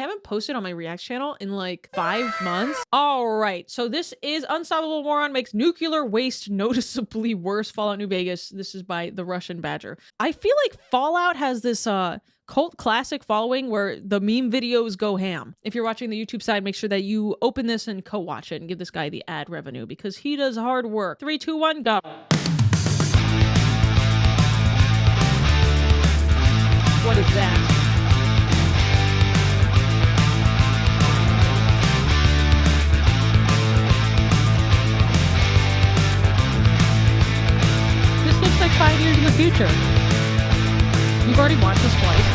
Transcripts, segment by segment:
haven't posted on my React channel in like 5 months. All right, so this is Unstoppable Moron makes nuclear waste noticeably worse. Fallout New Vegas. This is by TheRussianBadger. I feel like Fallout has this cult classic following where the meme videos go ham. If you're watching the YouTube side, make sure that you open this and co-watch it and give this guy the ad revenue because he does hard work. 3, 2, 1, go. What is that? This looks like 5 years in the future. We've already watched this twice.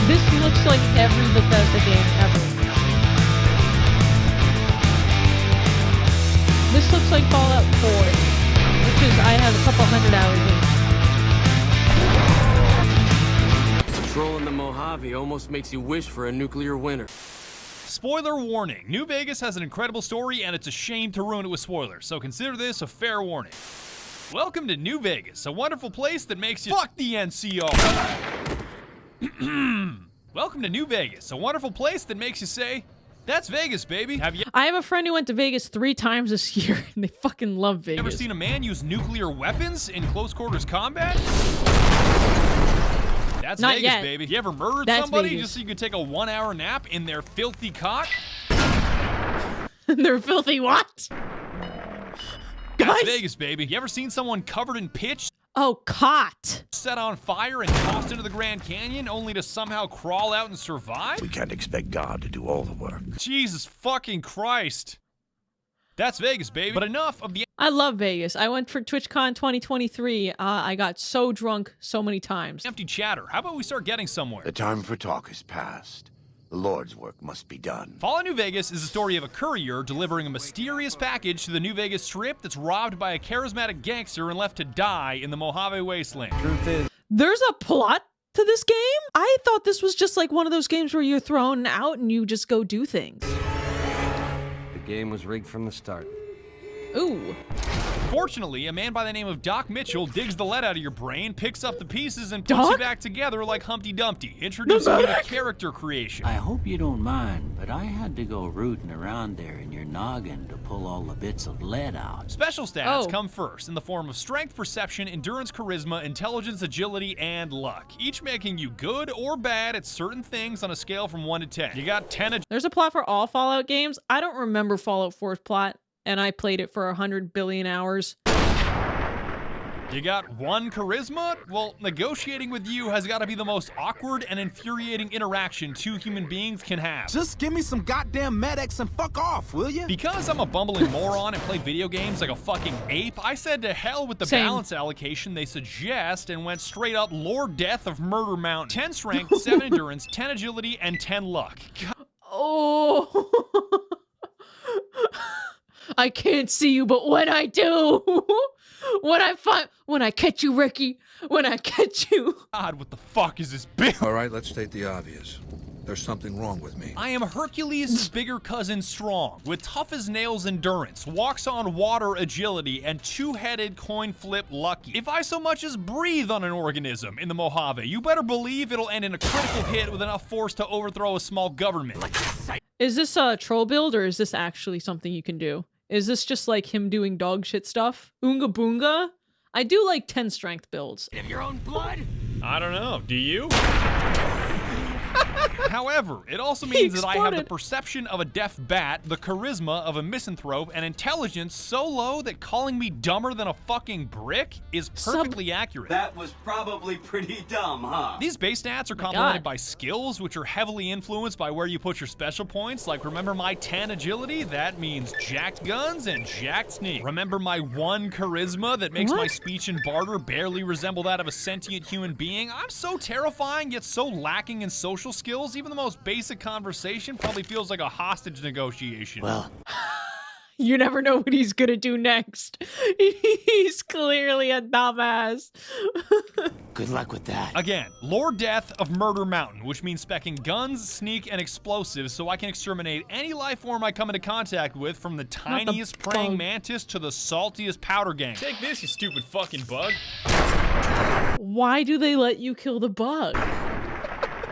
This looks like every Bethesda game ever. This looks like Fallout 4, which is, I have a couple hundred hours in. Patrolling the Mojave almost makes you wish for a nuclear winter. Spoiler warning. New Vegas has an incredible story and it's a shame to ruin it with spoilers, so consider this a fair warning. Welcome to New Vegas, a wonderful place that makes you fuck the NCR. Welcome to New Vegas, a wonderful place that makes you say, that's Vegas, baby. I have a friend who went to Vegas 3 times this year, and they fucking love Vegas. Ever seen a man use nuclear weapons in close quarters combat? That's Not Vegas, yet. baby. You ever murdered That's somebody Vegas. just so you could take a 1-hour nap in their filthy cock? They're filthy what? That's Guys? Vegas, baby. You ever seen someone covered in pitch, Oh, caught. set on fire, and tossed into the Grand Canyon only to somehow crawl out and survive? We can't expect God to do all the work. Jesus fucking Christ. That's Vegas, baby. But enough of the I love Vegas. I went for TwitchCon 2023. I got so drunk so many times. empty chatter. How about we start getting somewhere? The time for talk is past. The Lord's work must be done. Fallout New Vegas is the story of a courier delivering a mysterious package to the New Vegas Strip that's robbed by a charismatic gangster and left to die in the Mojave Wasteland. Truth is, There's a plot to this game? I thought this was just like one of those games where you're thrown out and you just go do things. the game was rigged from the start. Ooh. Fortunately, a man by the name of Doc Mitchell digs the lead out of your brain, picks up the pieces, and puts you back together like Humpty Dumpty, introducing you to character creation. I hope you don't mind, but I had to go rooting around there in your noggin to pull all the bits of lead out. Special stats Oh. come first in the form of strength, perception, endurance, charisma, intelligence, agility, and luck, each making you good or bad at certain things on a scale from 1 to 10. You got 10 There's a plot for all Fallout games. I don't remember Fallout 4's plot, and I played it for 100 billion hours. You got 1 charisma? Well, negotiating with you has got to be the most awkward and infuriating interaction 2 human beings can have. Just give me some goddamn medics and fuck off, will you? Because I'm a bumbling moron and play video games like a fucking ape, I said to hell with the Same. balance allocation they suggest and went straight up Lord Death of Murder Mountain. 10 strength, 7 endurance, 10 agility, and 10 luck. God. Oh. I can't see you, but when I do, when I catch you, Ricky, when I catch you. God, what the fuck is this bitch? All right, let's state the obvious. There's something wrong with me. I am Hercules' bigger cousin Strong, with tough as nails endurance, walks on water agility, and 2-headed coin flip lucky. If I so much as breathe on an organism in the Mojave, you better believe it'll end in a critical hit with enough force to overthrow a small government. Is this a troll build or is this actually something you can do? Is this just like him doing dog shit stuff? Oonga boonga? I do like 10 strength builds. Of your own blood? I don't know, do you? However, it also means that I have the exploded. perception of a deaf bat, the charisma of a misanthrope, and intelligence so low that calling me dumber than a fucking brick is perfectly accurate. That was probably pretty dumb, huh? These base stats are my complemented God. by skills, which are heavily influenced by where you put your special points. Like, remember my 10 agility? That means jacked guns and jacked sneak. Remember my 1 charisma? That makes my What? speech and barter barely resemble that of a sentient human being. I'm so terrifying, yet so lacking in social skills. Even the most basic conversation probably feels like a hostage negotiation. Well, You never know what he's gonna do next. He's clearly a dumbass. good luck with that. Again, Lord Death of Murder Mountain, which means specking guns, sneak, and explosives so I can exterminate any life form I come into contact with, from the tiniest praying bug. mantis to the saltiest powder gang. Take this, you stupid fucking bug. Why do they let you kill the bug?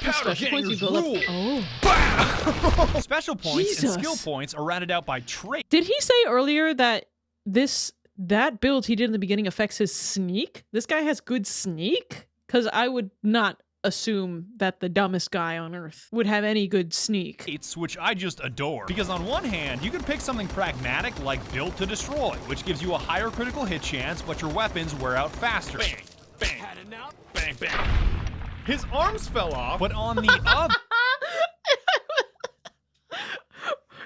Special points you build up. Oh. Special points and skill Jesus. points are rounded out by trait. Did he say earlier that that build he did in the beginning affects his sneak? This guy has good sneak? Because I would not assume that the dumbest guy on earth would have any good sneak. Which I just adore. Because on one hand, you can pick something pragmatic like Built to Destroy, which gives you a higher critical hit chance, but your weapons wear out faster. Bang, bang, bang, bang. His arms fell off. But on the other...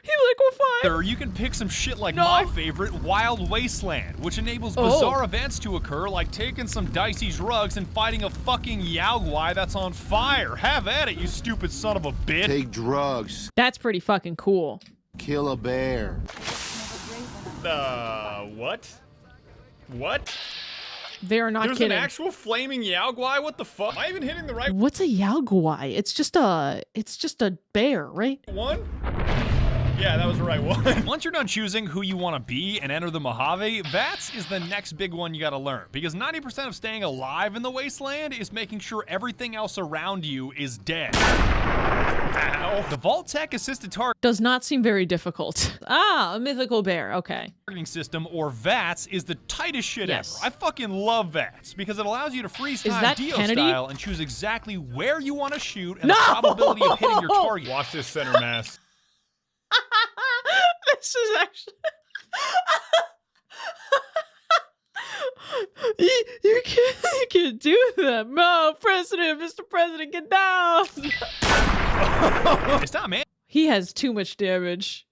He liquefied. You can pick some shit like my favorite, Wild Wasteland, which enables bizarre events to occur like taking some dicey drugs and fighting a fucking Yaogwai that's on fire. Have at it, you stupid son of a bitch. Take drugs. That's pretty fucking cool. Kill a bear. What? What? They are not There's kidding. an actual flaming Yaogwai? What the fuck? Am I even hitting the right What's a Yaogwai? It's just a bear, right? one? Yeah, that was the right one. Once you're done choosing who you want to be and enter the Mojave, VATS is the next big one you gotta learn. Because 90% of staying alive in the Wasteland is making sure everything else around you is dead. Ow. The Vault Tech Assisted Does not seem very difficult. Ah, a mythical bear. Okay. Targeting System, or VATS, is the tightest shit Yes. ever. I fucking love VATS because it allows you to freeze time that Dio Kennedy? style and choose exactly where you want to shoot and the probability of hitting your target. Watch this center mass. This is actually... you can't do that. No, Mr. President, get down. It's not He has too much damage.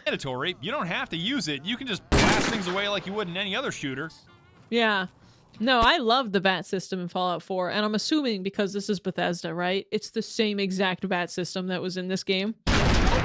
mandatory. You don't have to use it. You can just blast things away like you would in any other shooter. Yeah. No, I love the VAT system in Fallout 4, and I'm assuming because this is Bethesda, right? It's the same exact VAT system that was in this game.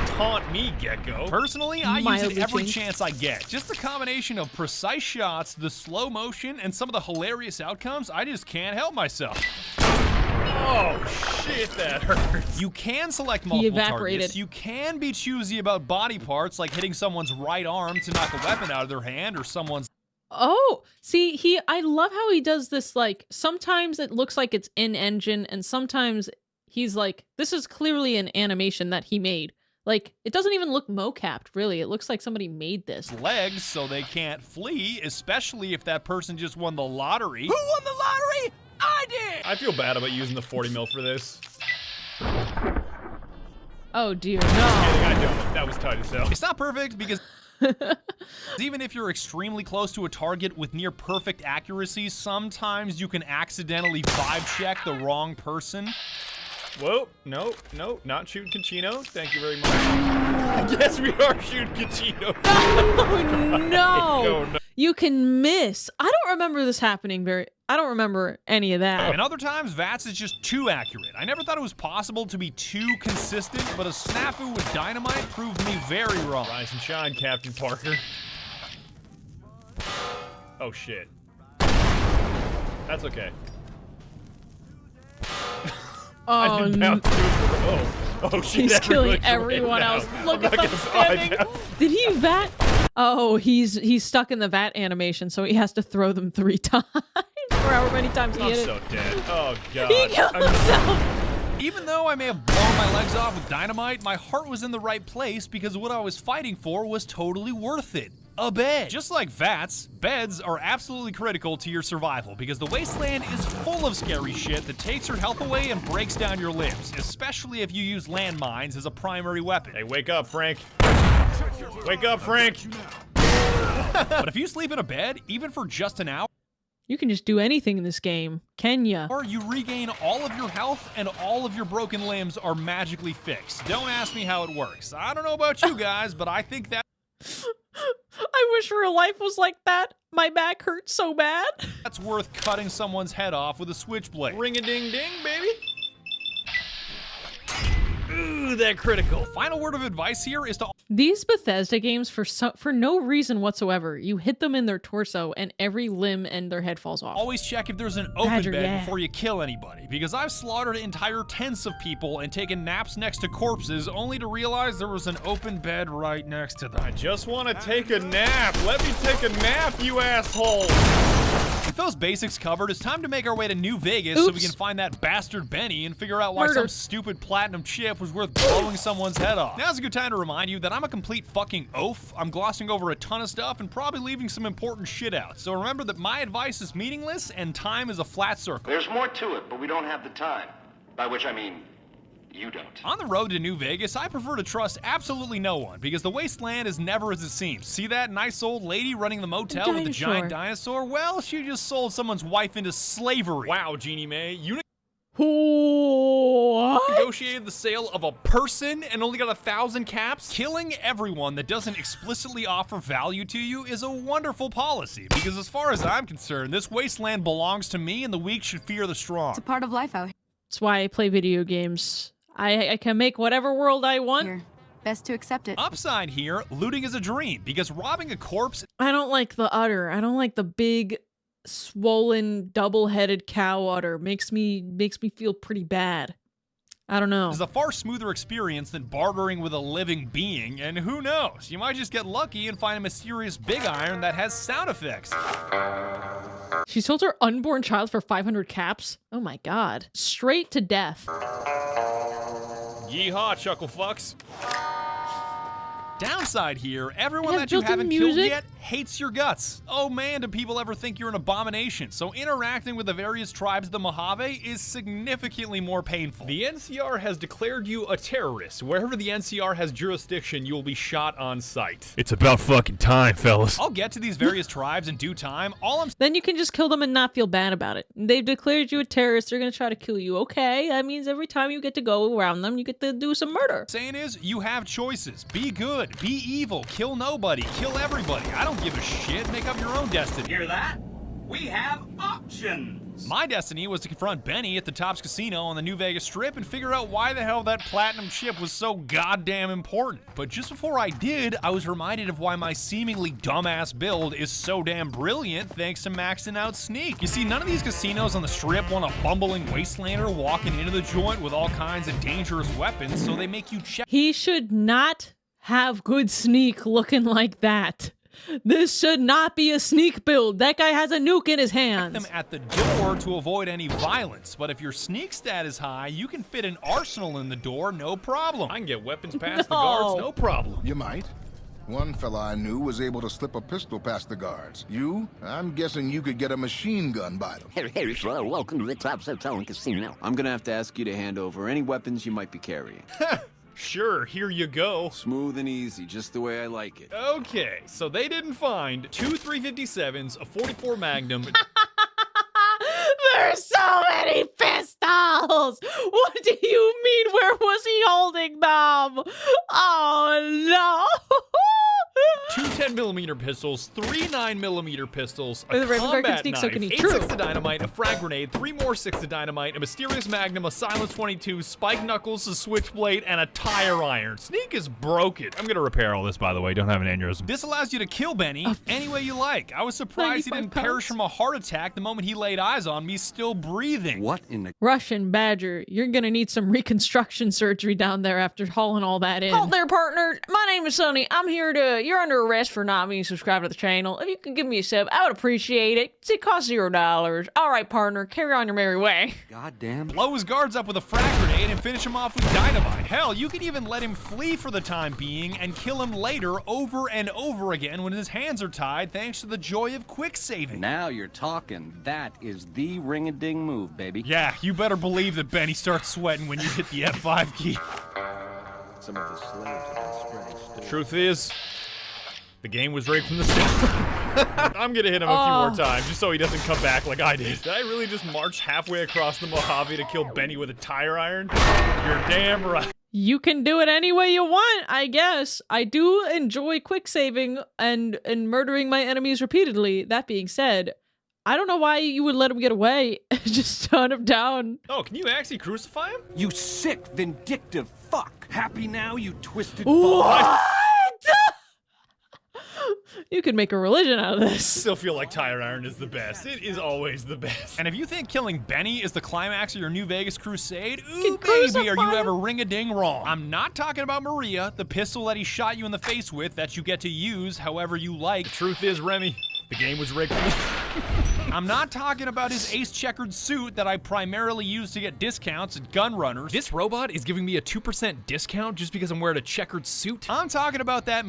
Taunt me, Gecko. Personally, I use it Mildly every changed. chance I get. Just the combination of precise shots, the slow motion, and some of the hilarious outcomes, I just can't help myself. Oh, shit, that hurts. You can select multiple evaporated. targets. You can be choosy about body parts, like hitting someone's right arm to knock a weapon out of their hand, or someone's... Oh, see, I love how he does this, like, sometimes it looks like it's in-engine, and sometimes he's like, this is clearly an animation that he made. Like, it doesn't even look mocapped, really. It looks like somebody made this. legs so they can't flee, especially if that person just won the lottery. Who won the lottery? I did! I feel bad about using the 40 mil for this. Oh, dear, no. I don't. That was tight as hell. It's not perfect because even if you're extremely close to a target with near perfect accuracy, sometimes you can accidentally vibe check the wrong person. Whoa, no, not shooting Cachino. Thank you very much. Yes, we are shooting Cachino. Oh, no. Oh, no. You can miss. I don't remember this happening I don't remember any of that. And other times, VATS is just too accurate. I never thought it was possible to be too consistent, but a snafu with dynamite proved me very wrong. Rise and shine, Captain Parker. Oh, shit. That's okay. I Oh, didn't no. bounce through the shit. He's killing everyone's everyone right else. now. Look I'm at not them gonna standing. vibe. Did he VAT? Oh, he's stuck in the VAT animation, so he has to throw them 3 times. For however many times he I'm hit so it. dead. Oh, God. He killed himself. Even though I may have blown my legs off with dynamite, my heart was in the right place because what I was fighting for was totally worth it. A bed. Just like VATS, beds are absolutely critical to your survival because the Wasteland is full of scary shit that takes your health away and breaks down your limbs, especially if you use landmines as a primary weapon. Hey, wake up, Frank. Wake up, Frank. But if you sleep in a bed, even for just an hour, You can just do anything in this game, can ya? or you regain all of your health and all of your broken limbs are magically fixed. Don't ask me how it works. I don't know about you guys, but I think that I wish real life was like that. My back hurts so bad. that's worth cutting someone's head off with a switchblade. Ring-a-ding-ding, baby. Ooh, that critical. Final word of advice here is to These Bethesda games, for no reason whatsoever, you hit them in their torso and every limb and their head falls off. always check if there's an open Badger, bed yeah. before you kill anybody, because I've slaughtered entire tents of people and taken naps next to corpses only to realize there was an open bed right next to them. I just want to take a nap. Let me take a nap, you asshole. With those basics covered, it's time to make our way to New Vegas so we can find that bastard Benny and figure out why some stupid platinum chip was worth blowing someone's head off. Now's a good time to remind you that I'm a complete fucking oaf. I'm glossing over a ton of stuff and probably leaving some important shit out. So remember that my advice is meaningless and time is a flat circle. There's more to it, but we don't have the time. By which I mean, you don't. On the road to New Vegas, I prefer to trust absolutely no one because the wasteland is never as it seems. See that nice old lady running the motel with the giant dinosaur? Well, she just sold someone's wife into slavery. Wow, Jeannie Mae, you negotiated the sale of a person and only got 1,000 caps? Killing everyone that doesn't explicitly offer value to you is a wonderful policy because as far as I'm concerned, this wasteland belongs to me and the weak should fear the strong. It's a part of life out here. That's why I play video games. I can make whatever world I want. Here. Best to accept it. Upside here, looting is a dream because robbing a corpse. I don't like the udder. I don't like the big, swollen, double-headed cow udder. Makes me feel pretty bad. I don't know. Is a far smoother experience than bartering with a living being, and who knows? You might just get lucky and find a mysterious big iron that has sound effects. She sold her unborn child for 500 caps? Oh my god. Straight to death. Yeehaw, chuckle fucks. Downside here, everyone It has that you built-in haven't killed music? yet hates your guts. Oh man, do people ever think you're an abomination? So interacting with the various tribes of the Mojave is significantly more painful. The NCR has declared you a terrorist. Wherever the NCR has jurisdiction, you will be shot on sight. It's about fucking time, fellas. I'll get to these various tribes in due time. Then you can just kill them and not feel bad about it. They've declared you a terrorist. They're gonna try to kill you. Okay, that means every time you get to go around them, you get to do some murder. Saying is, you have choices. Be good, be evil, kill nobody, kill everybody. I don't give a shit. Make up your own destiny. Hear that? We have options. My destiny was to confront Benny at the Tops Casino on the New Vegas Strip and figure out why the hell that platinum chip was so goddamn important. But just before I did, I was reminded of why my seemingly dumbass build is so damn brilliant thanks to maxing out sneak. You see, none of these casinos on the Strip want a bumbling wastelander walking into the joint with all kinds of dangerous weapons, so they make you check. He should not have good sneak looking like that. This should not be a sneak build. That guy has a nuke in his hands. Them at the door to avoid any violence, but if your sneak stat is high, you can fit an arsenal in the door, no problem. I can get weapons past the guards, no problem. You might. One fella I knew was able to slip a pistol past the guards. You? I'm guessing you could get a machine gun by them. Hey, sir, welcome to the Tops Hotel and Casino. I'm gonna have to ask you to hand over any weapons you might be carrying. Sure, here you go. Smooth and easy, just the way I like it. Okay, so they didn't find 2 357s, a 44 Magnum. There's so many pistols! What do you mean? Where was he holding them? Oh no! 2 10mm pistols, 3 9mm pistols, a The Raven's combat sneak, knife, so can he? 8 True. 6 of dynamite, a frag grenade, 3 more 6 of dynamite, a mysterious magnum, a silence 22, spike knuckles, a switchblade, and a tire iron. Sneak is broken. I'm gonna repair all this, by the way. Don't have an aneurysm. This allows you to kill Benny any way you like. I was surprised he didn't perish from a heart attack the moment he laid eyes on me still breathing. What in the... Russianbadger, you're gonna need some reconstruction surgery down there after hauling all that in. Halt there, partner. My name is Sonny. I'm here to... You're under arrest for not being subscribed to the channel. If you could give me a sub, I would appreciate it. It costs $0. All right, partner. Carry on your merry way. Goddamn. Blow his guards up with a frag grenade and finish him off with dynamite. Hell, you can even let him flee for the time being and kill him later over and over again when his hands are tied thanks to the joy of quick saving. Now you're talking. That is the ring-a-ding move, baby. Yeah, you better believe that Benny starts sweating when you hit the F5 key. Some of the slaves have been spreading. Truth is, the game was rigged from the start. I'm gonna hit him a few more times just so he doesn't come back like I did. Did I really just march halfway across the Mojave to kill Benny with a tire iron? You're damn right. You can do it any way you want, I guess. I do enjoy quick saving and murdering my enemies repeatedly. That being said, I don't know why you would let him get away. Just hunt him down. Oh, can you actually crucify him? You sick, vindictive fuck. Happy now, you twisted What? You could make a religion out of this. Still feel like tire iron is the best. It is always the best. And if you think killing Benny is the climax of your New Vegas crusade, ooh baby, are you ever ring-a-ding wrong. I'm not talking about Maria, the pistol that he shot you in the face with that you get to use however you like. The truth is, Remy, the game was rigged. I'm not talking about his ace-checkered suit that I primarily use to get discounts at gun runners. This robot is giving me a 2% discount just because I'm wearing a checkered suit? I'm talking about that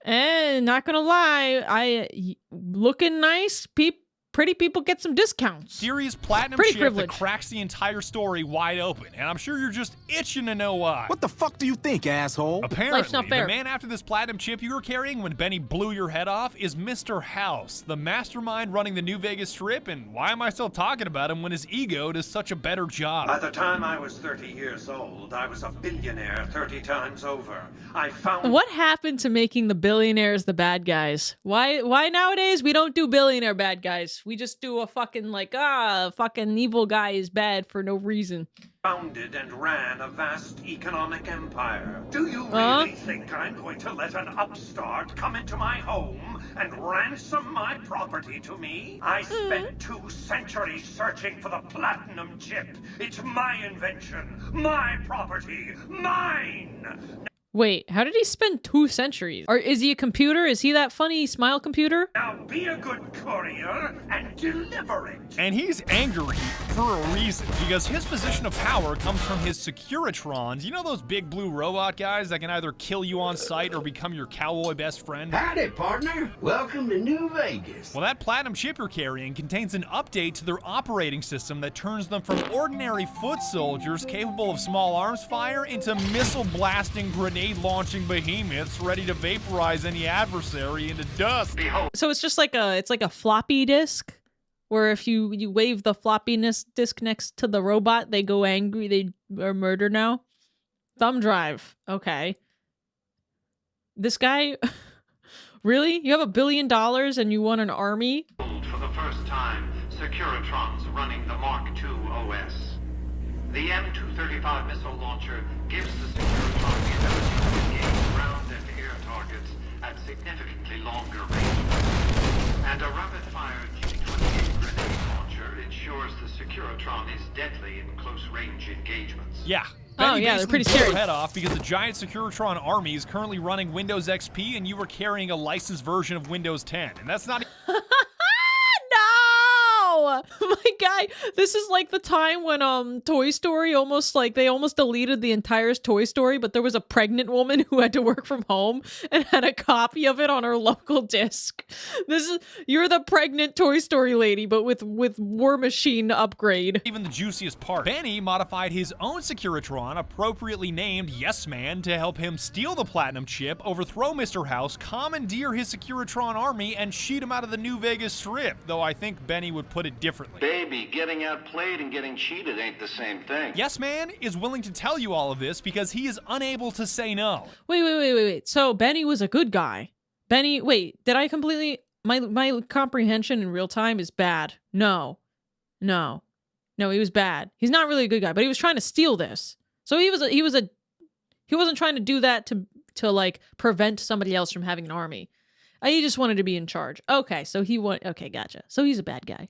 And not gonna lie, looking nice, pretty people get some discounts. serious platinum Pretty chip privileged. that cracks the entire story wide open, and I'm sure you're just itching to know why. What the fuck do you think, asshole? Apparently, Life's not fair. the man after this platinum chip you were carrying when Benny blew your head off is Mr. House, the mastermind running the New Vegas Strip, and why am I still talking about him when his ego does such a better job? By the time I was 30 years old, I was a billionaire 30 times over. I found... What happened to making the billionaires the bad guys? Why nowadays we don't do billionaire bad guys? We just do a fucking fucking evil guy is bad for no reason. Founded and ran a vast economic empire. Do you really think I'm going to let an upstart come into my home and ransom my property to me? I spent 2 centuries searching for the platinum chip. It's my invention, my property, mine! Wait, how did he spend 2 centuries? Or is he a computer? Is he that funny smile computer? Now be a good courier and deliver it. And he's angry for a reason, because his position of power comes from his Securitrons. You know those big blue robot guys that can either kill you on sight or become your cowboy best friend? Howdy, partner. Welcome to New Vegas. Well, that platinum chip you're carrying contains an update to their operating system that turns them from ordinary foot soldiers capable of small arms fire into missile-blasting, grenade-launching behemoths ready to vaporize any adversary into dust. So it's just like a floppy disk, where if you wave the floppiness disk next to the robot, they go angry, they are murder now. Thumb drive. Okay. This guy, really? You have $1 billion and you want an army? For the first time, Securitrons running the Mark II OS. The M235 missile launcher gives the Securitron the ability to engage ground and air targets at significantly longer ranges. And a rapid-fire G-28 grenade launcher ensures the Securitron is deadly in close-range engagements. Yeah. Benny yeah, they're basically pretty blew scary. your head off because the giant Securitron army is currently running Windows XP and you were carrying a licensed version of Windows 10. And that's not... No! My guy, this is like the time when Toy Story they almost deleted the entire Toy Story, but there was a pregnant woman who had to work from home and had a copy of it on her local disc. You're the pregnant Toy Story lady, but with War Machine upgrade. Even the juiciest part. Benny modified his own Securitron, appropriately named Yes Man, to help him steal the platinum chip, overthrow Mr. House, commandeer his Securitron army, and cheat him out of the New Vegas Strip, though I think Benny would put it differently. Baby, getting outplayed and getting cheated ain't the same thing. Yes Man is willing to tell you all of this because he is unable to say no. Wait. So Benny was a good guy. Benny, wait, did I completely... My comprehension in real time is bad. No, he was bad. He's not really a good guy, but he was trying to steal this. So he wasn't trying to do that to like prevent somebody else from having an army. He just wanted to be in charge. Okay, okay, gotcha. So he's a bad guy.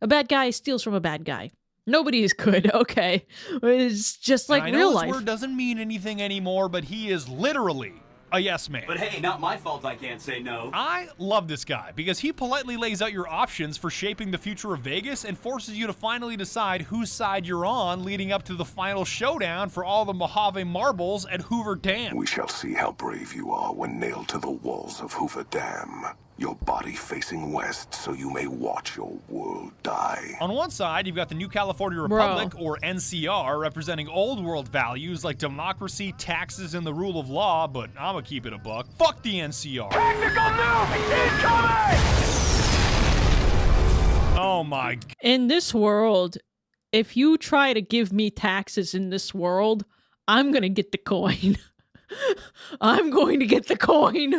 A bad guy steals from a bad guy. Nobody is good, okay. It's just like real life. I know this word doesn't mean anything anymore, but he is literally a yes man. But hey, not my fault I can't say no. I love this guy because he politely lays out your options for shaping the future of Vegas and forces you to finally decide whose side you're on, leading up to the final showdown for all the Mojave marbles at Hoover Dam. We shall see how brave you are when nailed to the walls of Hoover Dam. Your body facing west so you may watch your world die. On one side, you've got the New California Republic, or NCR, representing old world values like democracy, taxes, and the rule of law, but I'ma keep it a buck. Fuck the NCR. Technical nuke incoming! Oh my God. In this world, if you try to give me taxes in this world, I'm gonna get the coin. I'm going to get the coin.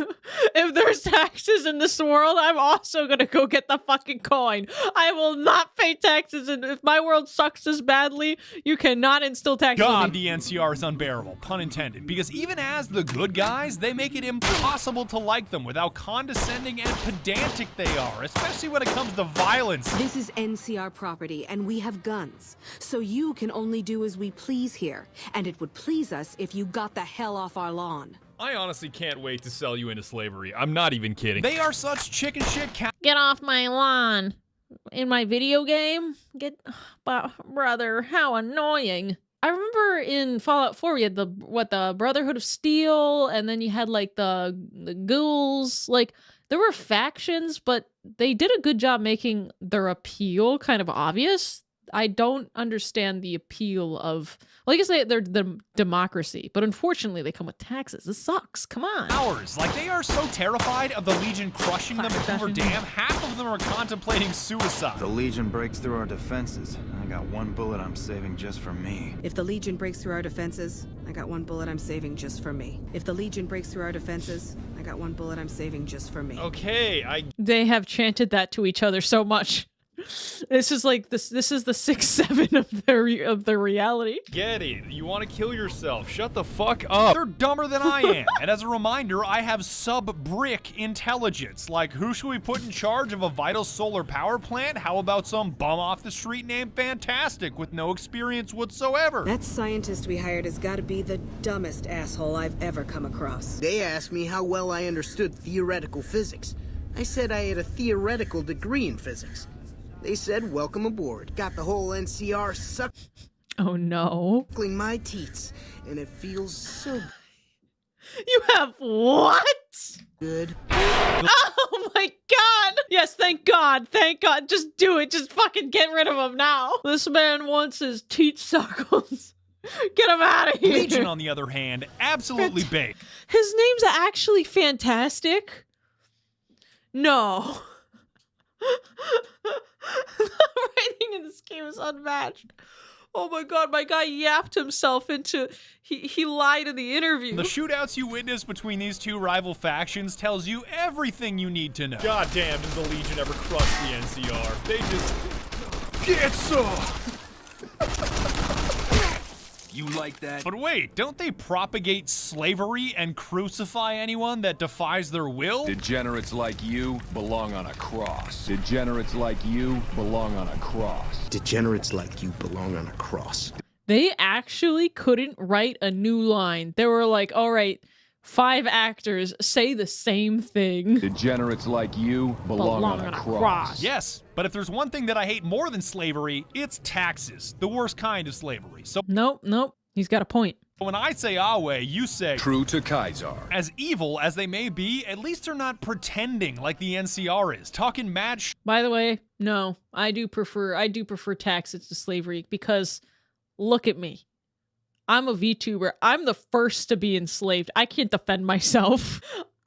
If there's taxes in this world, I'm also gonna go get the fucking coin. I will not pay taxes, and if my world sucks this badly, you cannot instill taxes on God, me. the NCR is unbearable, pun intended, because even as the good guys, they make it impossible to like them with how condescending and pedantic they are, especially when it comes to violence. This is NCR property, and we have guns, so you can only do as we please here, and it would please us if you got the hell off our lawn. I honestly can't wait to sell you into slavery. I'm not even kidding. They are such chicken shit Get off my lawn. in my video game. Brother, how annoying. I remember in Fallout 4 we had the Brotherhood of Steel, and then you had like the ghouls. Like there were factions, but they did a good job making their appeal kind of obvious. I don't understand the appeal of, well, I guess they're the democracy, but unfortunately they come with taxes. This sucks. Come on. Hours. Like, they are so terrified of the Legion crushing them at Hoover Dam, half of them are contemplating suicide. The Legion breaks through our defenses. I got one bullet I'm saving just for me. If the Legion breaks through our defenses, I got one bullet I'm saving just for me. If the Legion breaks through our defenses, I got one bullet I'm saving just for me. Okay, They have chanted that to each other so much. This is like this is the 6-7 of their reality. Get it. You want to kill yourself. Shut the fuck up. They're dumber than I am. And as a reminder, I have sub-brick intelligence. Like, who should we put in charge of a vital solar power plant? How about some bum off the street named Fantastic with no experience whatsoever? That scientist we hired has got to be the dumbest asshole I've ever come across. They asked me how well I understood theoretical physics. I said I had a theoretical degree in physics. They said, welcome aboard. Got the whole NCR Oh no. suckling my teats, and it feels so You have what? good. Oh my god! Yes, thank God, thank God. Just do it. Just fucking get rid of him now. This man wants his teat suckles. Get him out of here. Legion, on the other hand, absolutely baked. His name's actually Fantastic? No. The writing in this game is unmatched. Oh my god, my guy yapped himself into... He lied in the interview. The shootouts you witness between these two rival factions tells you everything you need to know. God damn, does the Legion ever crush the NCR? They just... get some! You like that? But wait, don't they propagate slavery and crucify anyone that defies their will? Degenerates like you belong on a cross. Degenerates like you belong on a cross. Degenerates like you belong on a cross. They actually couldn't write a new line. They were like, all right, 5 actors say the same thing. Degenerates like you belong on a cross. Yes, but if there's one thing that I hate more than slavery, it's taxes. The worst kind of slavery. So Nope. He's got a point. when I say Awe, you say True to Kaisar. As evil as they may be, at least they're not pretending like the NCR is, talking mad By the way, no, I do prefer taxes to slavery because look at me. I'm a VTuber. I'm the first to be enslaved. I can't defend myself.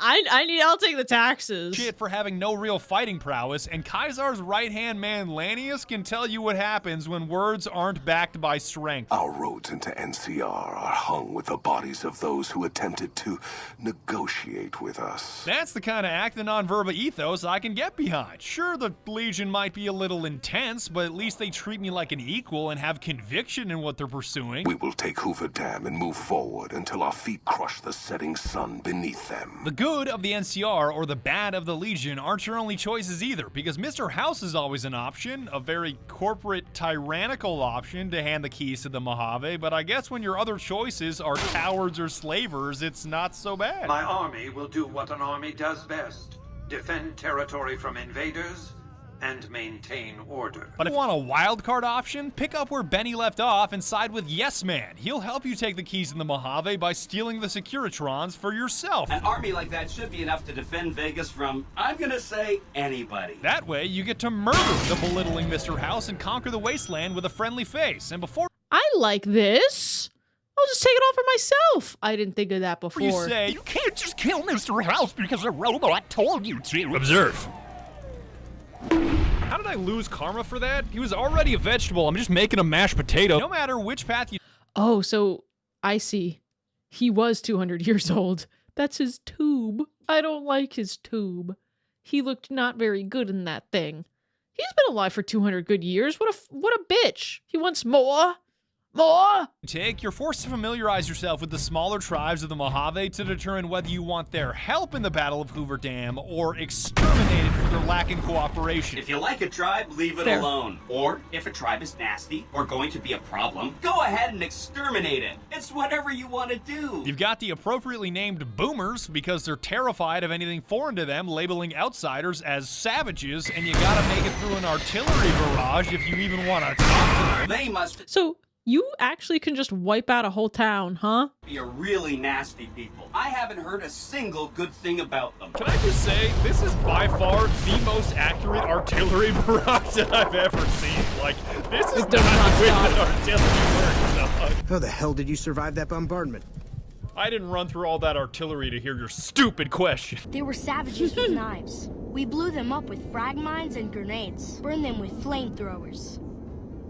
I'll take the taxes. shit for having no real fighting prowess, and Kaisar's right-hand man Lanius can tell you what happens when words aren't backed by strength. Our roads into NCR are hung with the bodies of those who attempted to negotiate with us. That's the kind of acting on verba ethos I can get behind. Sure, the Legion might be a little intense, but at least they treat me like an equal and have conviction in what they're pursuing. We will take Hoover Dam and move forward until our feet crush the setting sun beneath them. The good of the NCR or the bad of the Legion aren't your only choices either, because Mr. House is always an option, a very corporate, tyrannical option to hand the keys to the Mojave, but I guess when your other choices are cowards or slavers, it's not so bad. My army will do what an army does best. Defend territory from invaders and maintain order. But if you want a wild card option, pick up where Benny left off and side with Yes Man. He'll help you take the keys in the Mojave by stealing the Securitrons for yourself. An army like that should be enough to defend Vegas from, I'm gonna say, anybody. That way, you get to murder the belittling Mr. House and conquer the wasteland with a friendly face. And before I like this. I'll just take it all for myself. I didn't think of that before. you say, You can't just kill Mr. House because a robot told you to. Observe. How did I lose karma for that? He was already a vegetable. I'm just making a mashed potato. no matter which path you Oh, so I see. He was 200 years old. That's his tube. I don't like his tube. He looked not very good in that thing. He's been alive for 200 good years. What a bitch. He wants more. More? You're forced to familiarize yourself with the smaller tribes of the Mojave to determine whether you want their help in the Battle of Hoover Dam or exterminated for their lack in cooperation. If you like a tribe, leave it alone. Or, if a tribe is nasty or going to be a problem, go ahead and exterminate it. It's whatever you want to do. You've got the appropriately named boomers because they're terrified of anything foreign to them, labeling outsiders as savages, and you gotta make it through an artillery barrage if you even want to talk to them. They must So you actually can just wipe out a whole town, huh? be a really nasty people. I haven't heard a single good thing about them. Can I just say, this is by far the most accurate artillery barrage that I've ever seen. Like, this is not the way that artillery works, dog. How the hell did you survive that bombardment? I didn't run through all that artillery to hear your stupid question. They were savages with knives. We blew them up with frag mines and grenades. Burned them with flamethrowers.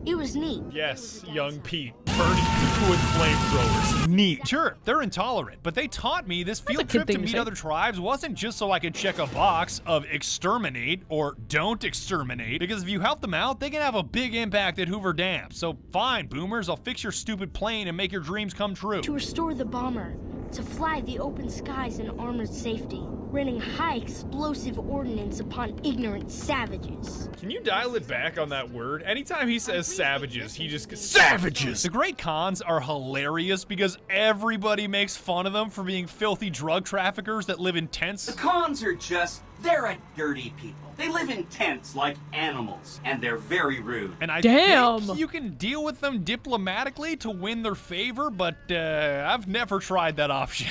It was neat. Yes, young Pete. Burning people with flamethrowers. Neat. Sure, they're intolerant, but they taught me this field trip to meet other tribes wasn't just so I could check a box of exterminate or don't exterminate, because if you help them out, they can have a big impact at Hoover Dam. So fine, boomers, I'll fix your stupid plane and make your dreams come true. To restore the bomber. To fly the open skies in armored safety. Raining high explosive ordnance upon ignorant savages. Can you dial it back on that word? Anytime he says savages, he just goes, savages! The great cons are hilarious because everybody makes fun of them for being filthy drug traffickers that live in tents. The cons are just, they're a dirty people. They live in tents like animals, and they're very rude. And I think you can deal with them diplomatically to win their favor, but I've never tried that option.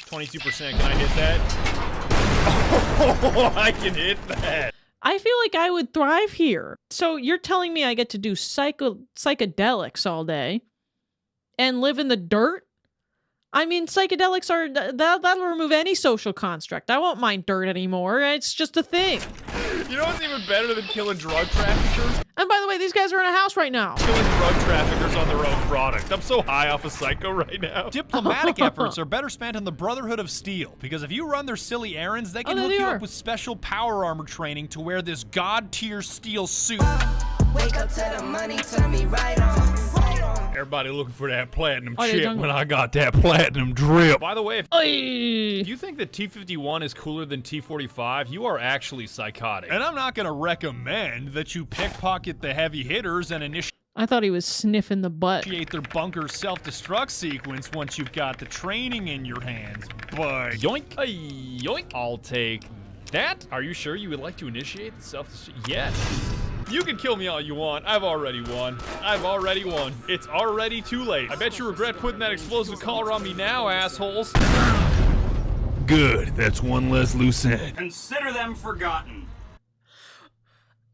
22%, can I hit that? Oh, I can hit that. I feel like I would thrive here. So you're telling me I get to do psychedelics all day and live in the dirt? I mean, psychedelics are, that'll remove any social construct. I won't mind dirt anymore. It's just a thing. You know what's even better than killing drug traffickers? And by the way, these guys are in a house right now. Killing drug traffickers on their own product. I'm so high off of Psycho right now. Diplomatic efforts are better spent on the Brotherhood of Steel, because if you run their silly errands, they can hook you up with special power armor training to wear this god-tier steel suit. Wake up to the money, turn me right on. Everybody looking for that platinum chip when I got that platinum drip. By the way, if you think that T-51 is cooler than T-45, you are actually psychotic. And I'm not going to recommend that you pickpocket the heavy hitters and initiate I thought he was sniffing the butt. Their bunker self-destruct sequence once you've got the training in your hands, but yoink, yoink. I'll take that. Are you sure you would like to initiate the self-destruct? Yes. You can kill me all you want. I've already won. I've already won. It's already too late. I bet you regret putting that explosive collar on me now, assholes. Good. That's one less loose end. Consider them forgotten.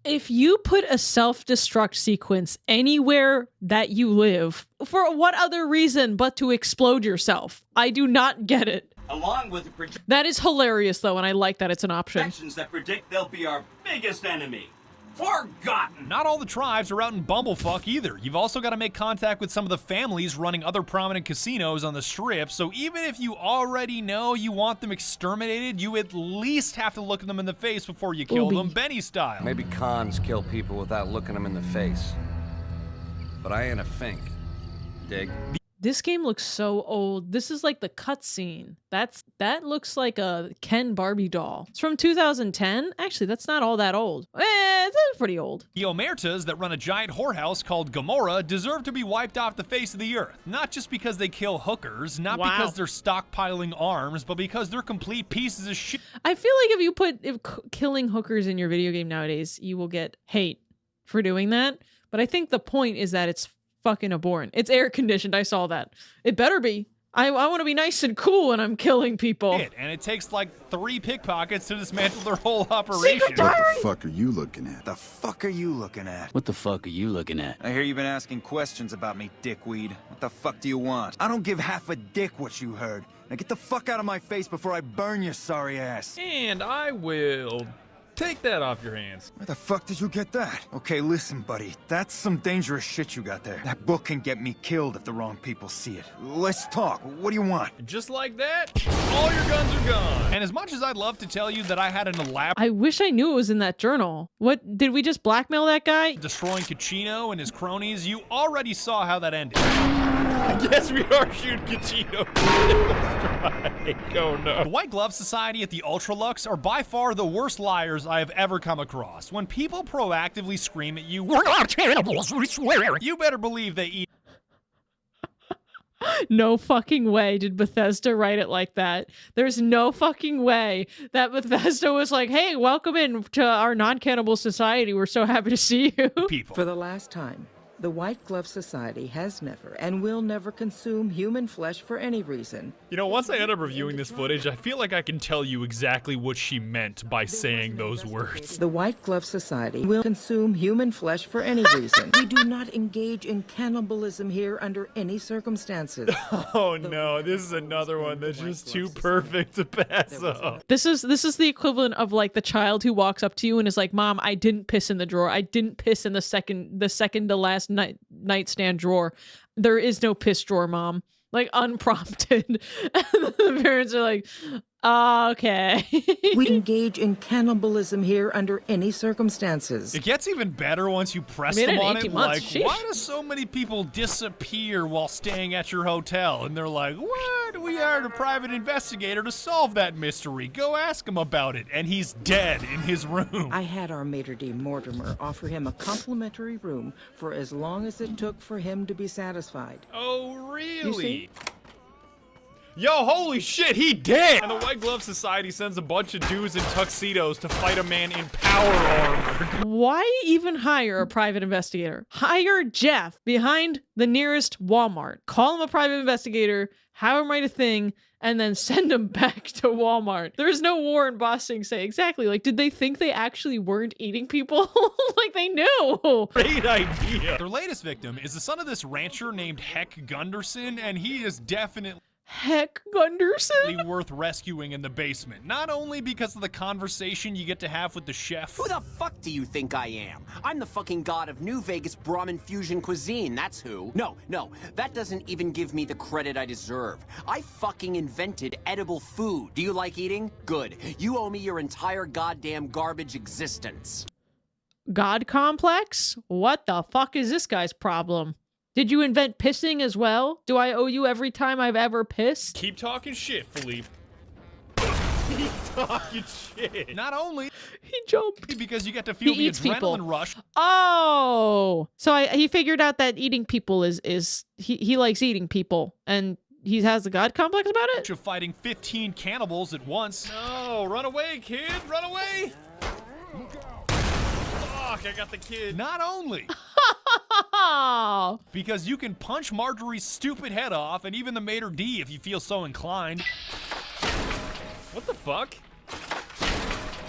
If you put a self-destruct sequence anywhere that you live, for what other reason but to explode yourself? I do not get it. Along with that is hilarious, though, and I like that it's an option. Projections that predict they'll be our biggest enemy. Forgotten! Not all the tribes are out in bumblefuck either. You've also got to make contact with some of the families running other prominent casinos on the strip, so even if you already know you want them exterminated, you at least have to look at them in the face before you kill them, Benny style. Maybe cons kill people without looking them in the face. But I ain't a fink. Dig? This game looks so old. This is like the cutscene. That looks like a Ken Barbie doll. It's from 2010. Actually, that's not all that old. It's pretty old. The Omertas that run a giant whorehouse called Gomorrah deserve to be wiped off the face of the earth. Not just because they kill hookers, not because they're stockpiling arms, but because they're complete pieces of shit. I feel like if killing hookers in your video game nowadays, you will get hate for doing that. But I think the point is that it's fucking abhorrent. It's air conditioned. I saw that. It better be. I want to be nice and cool when I'm killing people. And it takes like 3 pickpockets to dismantle their whole operation. What the fuck are you looking at? The fuck are you looking at? What the fuck are you looking at? I hear you've been asking questions about me, dickweed. What the fuck do you want? I don't give half a dick what you heard. Now get the fuck out of my face before I burn your sorry ass. And I will take that off your hands. Where the fuck did you get that? Okay, listen, buddy. That's some dangerous shit you got there. That book can get me killed if the wrong people see it. Let's talk. What do you want? Just like that? All your guns are gone. And as much as I'd love to tell you that I had an elaborate... I wish I knew it was in that journal. What, did we just blackmail that guy? ...destroying Caccino and his cronies, you already saw how that ended. I guess we are shooting Caccino. Oh no. The White Glove Society at the Ultralux are by far the worst liars I have ever come across. When people proactively scream at you, "We're not cannibals, we swear," you better believe they eat. No fucking way did Bethesda write it like that. There's no fucking way that Bethesda was like, hey, welcome in to our non-cannibal society. We're so happy to see you. People. For the last time, the White Glove Society has never and will never consume human flesh for any reason. You know, once I end up reviewing this footage, I feel like I can tell you exactly what she meant by saying those words. The White Glove Society will consume human flesh for any reason. We do not engage in cannibalism here under any circumstances. Oh no, this is another one that's just too perfect to pass up. This is the equivalent of like the child who walks up to you and is like, Mom, I didn't piss in the drawer. I didn't piss in the second to last nightstand drawer. There is no piss drawer, Mom. Like unprompted. And the parents are like, okay. We engage in cannibalism here under any circumstances. It gets even better once you press them on it. Like, why do so many people disappear while staying at your hotel? And they're like, what? We hired a private investigator to solve that mystery. Go ask him about it. And he's dead in his room. I had our maitre d' Mortimer offer him a complimentary room for as long as it took for him to be satisfied. Oh, really? You see? Yo, holy shit, he dead! And the White Glove Society sends a bunch of dudes in tuxedos to fight a man in power armor. Why even hire a private investigator? Hire Jeff behind the nearest Walmart. Call him a private investigator, have him write a thing, and then send him back to Walmart. There's no Warren Bossing say exactly. Like, did they think they actually weren't eating people? Like, they knew. Great idea. Their latest victim is the son of this rancher named Heck Gunderson, and he is definitely... Heck Gunderson? Worth rescuing in the basement. Not only because of the conversation you get to have with the chef. Who the fuck do you think I am? I'm the fucking god of New Vegas Brahmin fusion cuisine, that's who. No, that doesn't even give me the credit I deserve. I fucking invented edible food. Do you like eating? Good. You owe me your entire goddamn garbage existence. God complex? What the fuck is this guy's problem? Did you invent pissing as well? Do I owe you every time I've ever pissed? Keep talking shit, Philippe. Keep talking shit. Not only he jumped because you get to feel the adrenaline rush. Oh, so he figured out that eating people is he likes eating people, and he has a god complex about it. Of fighting 15 cannibals at once. No, run away, kid, run away. Fuck, I got the kid. Not only. Because you can punch Marjorie's stupid head off, and even the maitre d' if you feel so inclined. What the fuck?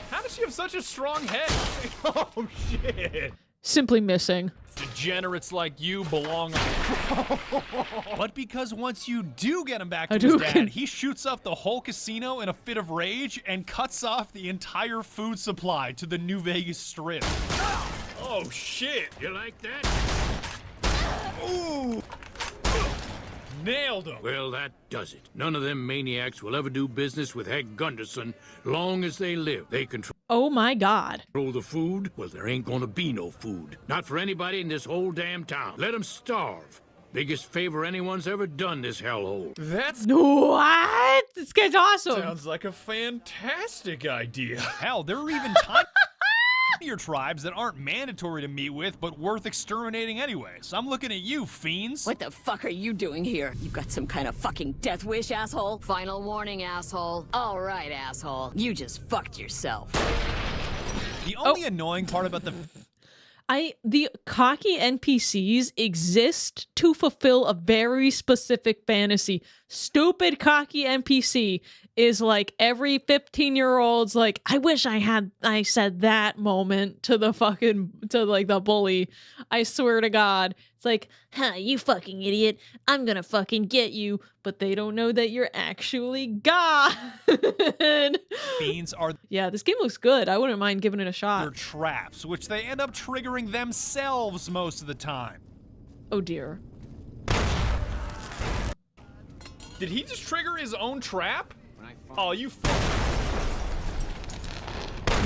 How does she have such a strong head? Oh shit. Simply missing. Degenerates like you belong on. But because once you do get him back to his dad, he shoots up the whole casino in a fit of rage and cuts off the entire food supply to the New Vegas Strip. Oh shit. You like that? Ooh. Nailed him. Well, that does it. None of them maniacs will ever do business with Heck Gunderson long as they live. They control. Oh my god. Control the food? Well, there ain't gonna be no food. Not for anybody in this whole damn town. Let them starve. Biggest favor anyone's ever done this hellhole. That's... What? This guy's awesome. Sounds like a fantastic idea. Hell, there are even tinier tribes that aren't mandatory to meet with, but worth exterminating anyway. So I'm looking at you, fiends. What the fuck are you doing here? You got some kind of fucking death wish, asshole? Final warning, asshole. All right, asshole. You just fucked yourself. The only annoying part about the cocky NPCs exist to fulfill a very specific fantasy. Stupid cocky NPC is like every 15-year-old's like, I wish I said that moment to the bully. I swear to God. It's like, huh, you fucking idiot. I'm gonna fucking get you. But they don't know that you're actually God. Fiends are... Yeah, this game looks good. I wouldn't mind giving it a shot. They're traps, which they end up triggering themselves most of the time. Oh dear. Did he just trigger his own trap? Oh, you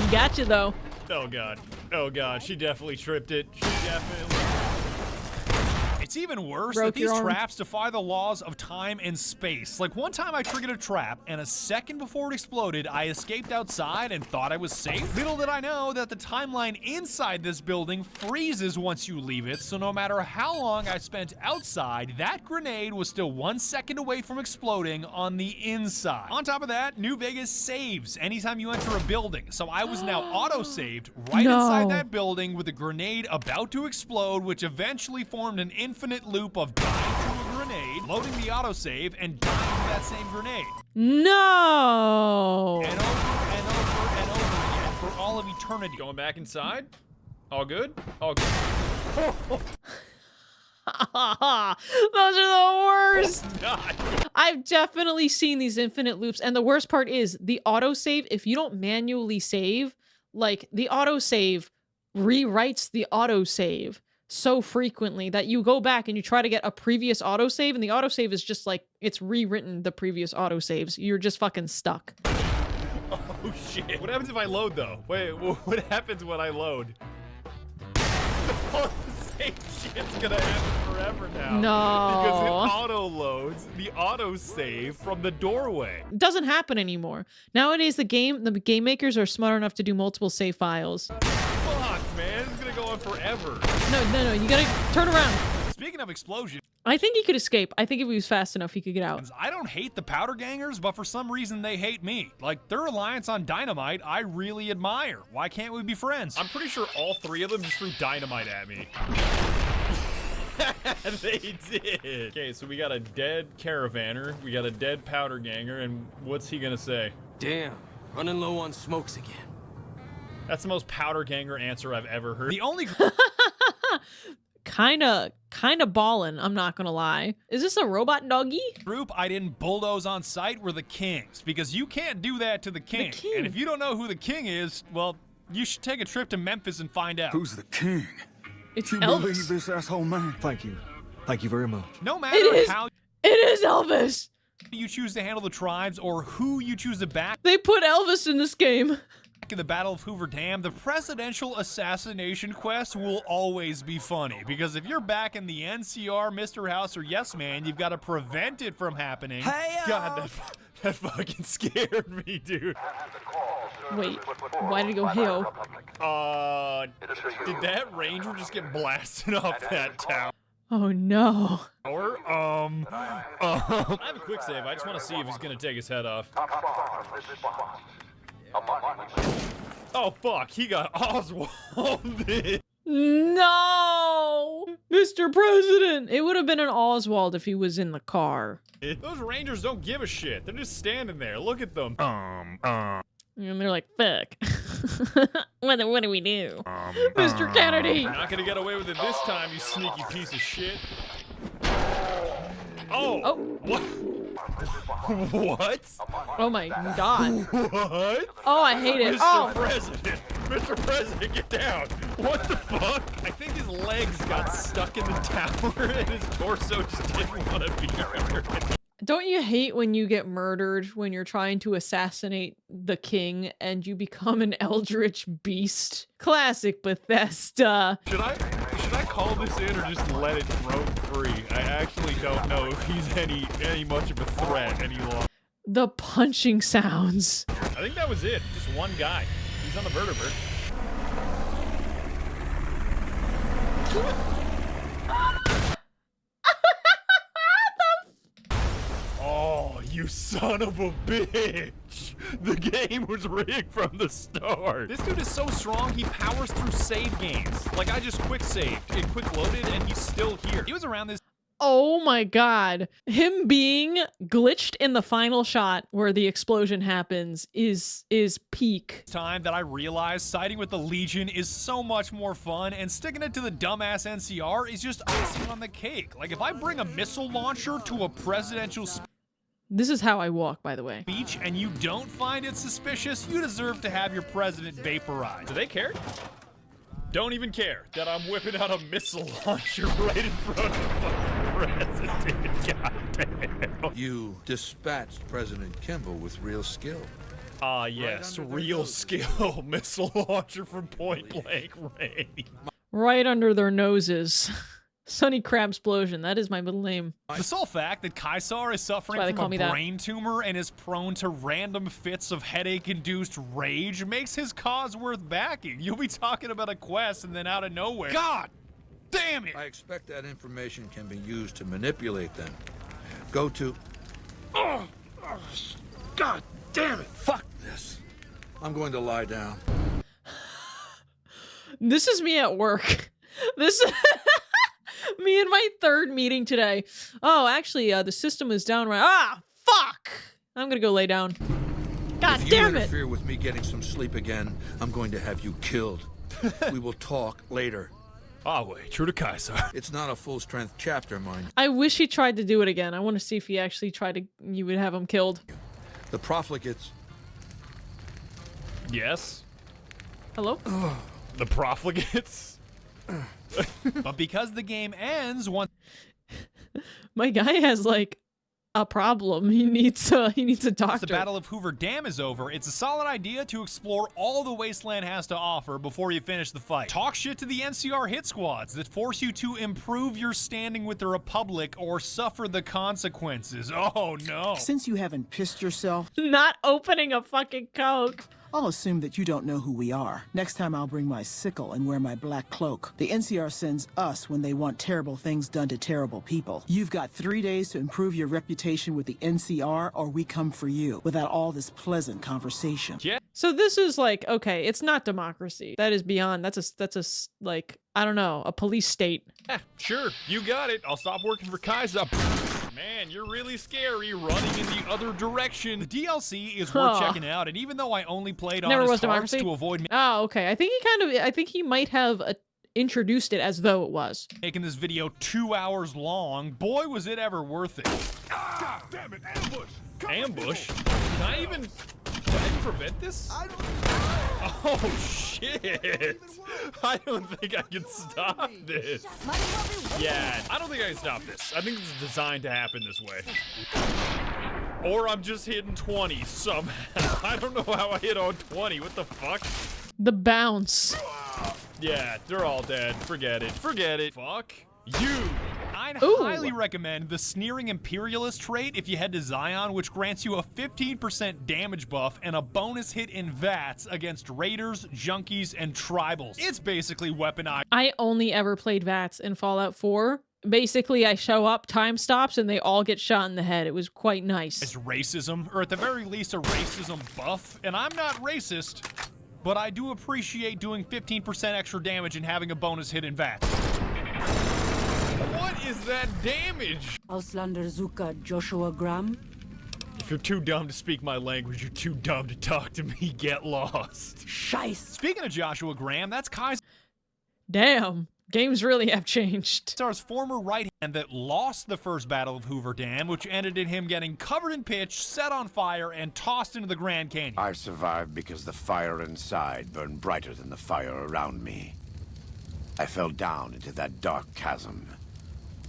You gotcha, though. Oh, God. Oh, God. She definitely tripped it. She definitely... It's even worse Broke that these your arm. traps defy the laws of time and space. Like, one time I triggered a trap, and a second before it exploded, I escaped outside and thought I was safe. Little did I know that the timeline inside this building freezes once you leave it, so no matter how long I spent outside, that grenade was still 1 second away from exploding on the inside. On top of that, New Vegas saves anytime you enter a building, so I was now auto-saved right inside that building with a grenade about to explode, which eventually formed an infinite loop of dying to a grenade, loading the autosave, and dying to that same grenade. No. And over and over and over again for all of eternity. Going back inside? All good? All good. Those are the worst. I've definitely seen these infinite loops, and the worst part is the autosave. If you don't manually save, like the autosave rewrites the autosave so frequently that you go back and you try to get a previous autosave, and the autosave is just like it's rewritten the previous autosaves. You're just fucking stuck. Oh shit. What happens if I load though? Wait, what happens when I load? Oh, the same shit's gonna happen forever now. No. Because it auto loads the autosave from the doorway. It doesn't happen anymore. Nowadays the game makers are smart enough to do multiple save files. Fuck, man. It's gonna go on forever. No, you gotta turn around. Speaking of explosion, I think he could escape. I think if he was fast enough, he could get out. I don't hate the powder gangers, but for some reason they hate me. Like, their reliance on dynamite, I really admire. Why can't we be friends? I'm pretty sure all three of them just threw dynamite at me. They did. Okay, so we got a dead caravaner, we got a dead powder ganger, and what's he gonna say? Damn, running low on smokes again. That's the most powder ganger answer I've ever heard. The only Kinda ballin', I'm not gonna lie. Is this a robot doggy? group I didn't bulldoze on sight were the Kings, because you can't do that to the king. And if you don't know who the king is, well, you should take a trip to Memphis and find out. Who's the king? It's you Elvis. believe this asshole man? Thank you. Thank you very much. No matter how It is Elvis. you choose to handle the tribes or who you choose to back They put Elvis in this game. in the Battle of Hoover Dam, the presidential assassination quest will always be funny, because if you're back in the NCR, Mr. House, or Yes Man, you've got to prevent it from happening. God, that fucking scared me, dude. Wait, why did he go hey-oh? Did that ranger just get blasted off that tower? Oh no. Or, I have a quick save. I just want to see if he's gonna take his head off. Oh fuck, he got Oswalded. No! Mr. President! It would have been an Oswald if he was in the car. Those rangers don't give a shit. They're just standing there. Look at them. And they're like, fuck. what do we do? Mr. Kennedy! You're not gonna get away with it this time, you sneaky piece of shit. Oh! What? What? Oh my god. What? Oh, I hate it. Mr. President! Mr. President, get down! What the fuck? I think his legs got stuck in the tower and his torso just didn't want to be there. Don't you hate when you get murdered when you're trying to assassinate the king and you become an eldritch beast? Classic Bethesda. Should I call this in or just let it roam free? I actually don't know if he's any much of a threat any longer. The punching sounds. I think that was it. Just one guy. He's on the vertebrate. Oh, you son of a bitch! The game was rigged from the start. This dude is so strong, he powers through save games. Like, I just quick saved, it quick loaded, and he's still here. He was around this. Oh my god. Him being glitched in the final shot where the explosion happens is peak. Time that I realized siding with the Legion is so much more fun, and sticking it to the dumbass NCR is just icing on the cake. Like, if I bring a missile launcher to a presidential This is how I walk, by the way. speech and you don't find it suspicious, you deserve to have your president vaporized. Do they care? Don't even care that I'm whipping out a missile launcher right in front of the president. God damn. You dispatched President Kimball with real skill. Ah, yes, real skill. Missile launcher from point blank range. Right under their noses. Sonny Crab Explosion, that is my middle name. The sole fact that Kaisar is suffering from a brain tumor and is prone to random fits of headache-induced rage makes his cause worth backing. You'll be talking about a quest and then out of nowhere. God damn it! I expect that information can be used to manipulate them. Go to... Oh, God damn it! Fuck this. I'm going to lie down. This is me at work. This me in my third meeting today. Oh, actually, the system is down right. Ah, fuck! I'm gonna go lay down. God damn it! If you interfere with me getting some sleep again, I'm going to have you killed. We will talk later. Ah, wait, true to Kaisar. It's not a full-strength chapter, mind. I wish he tried to do it again. I want to see if he actually tried to. You would have him killed. The profligates. Yes. Hello? The profligates? But because the game ends once... My guy has, like, a problem. He needs a doctor. Once the Battle of Hoover Dam is over, it's a solid idea to explore all the Wasteland has to offer before you finish the fight. Talk shit to the NCR hit squads that force you to improve your standing with the Republic or suffer the consequences. Oh no. Since you haven't pissed yourself, not opening a fucking Coke. I'll assume that you don't know who we are. Next time I'll bring my sickle and wear my black cloak. The NCR sends us when they want terrible things done to terrible people. You've got 3 days to improve your reputation with the NCR or we come for you without all this pleasant conversation. Yeah. So this is like, okay, it's not democracy. That is beyond, that's a like, I don't know, a police state. Yeah, sure, you got it. I'll stop working for Kaiser. Man, you're really scary running in the other direction. The DLC is worth checking out, and even though I only played Never on was his hearts democracy? to avoid Oh, okay. I think he might have introduced it as though it was. making this video 2 hours long, boy was it ever worth it. God damn it, ambush! Ambush? Can I even prevent this? Oh shit! I don't think I can stop this. Yeah, I don't think I can stop this. I think this is designed to happen this way. Or I'm just hitting 20 somehow. I don't know how I hit on 20. What the fuck? The bounce. Yeah, they're all dead. Forget it. Forget it. Fuck you. I'd highly recommend the Sneering Imperialist trait if you head to Zion, which grants you a 15% damage buff and a bonus hit in VATS against raiders, junkies, and tribals. It's basically weaponized. I only ever played VATS in Fallout 4. Basically, I show up, time stops, and they all get shot in the head. It was quite nice. It's racism, or at the very least a racism buff, and I'm not racist, but I do appreciate doing 15% extra damage and having a bonus hit in VATS. What is that damage? Auslander Zuka Joshua Graham. If you're too dumb to speak my language, you're too dumb to talk to me. Get lost. Scheiße. Speaking of Joshua Graham, that's Kai's. Damn. Games really have changed. Kaisar's former right hand that lost the first Battle of Hoover Dam, which ended in him getting covered in pitch, set on fire, and tossed into the Grand Canyon. I survived because the fire inside burned brighter than the fire around me. I fell down into that dark chasm.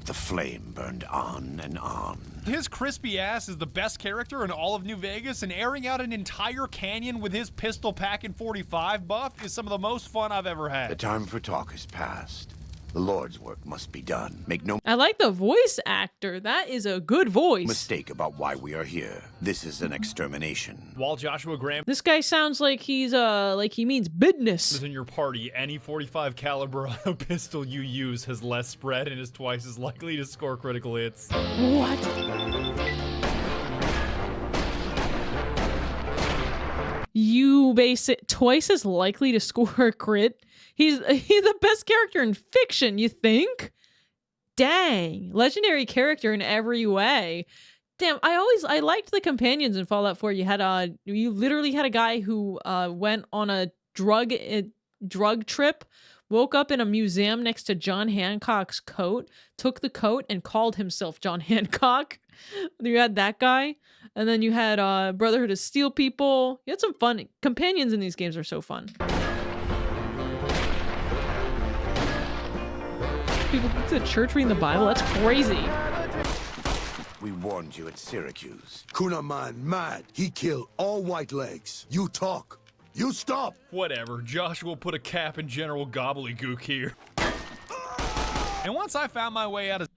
The flame burned on and on. His crispy ass is the best character in all of New Vegas, and airing out an entire canyon with his pistol packing 45 buff is some of the most fun I've ever had. The time for talk is past. The Lord's work must be done. Make no I like the voice actor. That is a good voice. mistake about why we are here. This is an extermination. While Joshua Graham This guy sounds like he's like he means business. is in your party, any 45 caliber auto pistol you use has less spread and is twice as likely to score critical hits. What? You base it twice as likely to score a crit. He's the best character in fiction, you think? Dang. Legendary character in every way. Damn, I liked the companions in Fallout 4. You literally had a guy who went on a drug trip, woke up in a museum next to John Hancock's coat, took the coat and called himself John Hancock. You had that guy. And then you had Brotherhood of Steel people. You had some fun. Companions in these games are so fun. People go to church reading the Bible? That's crazy. we warned you at Syracuse. Kunaman mad. He killed all whitelegs. You talk. You stop. Whatever. Joshua put a cap in General Gobbledygook here. And once I found my way out of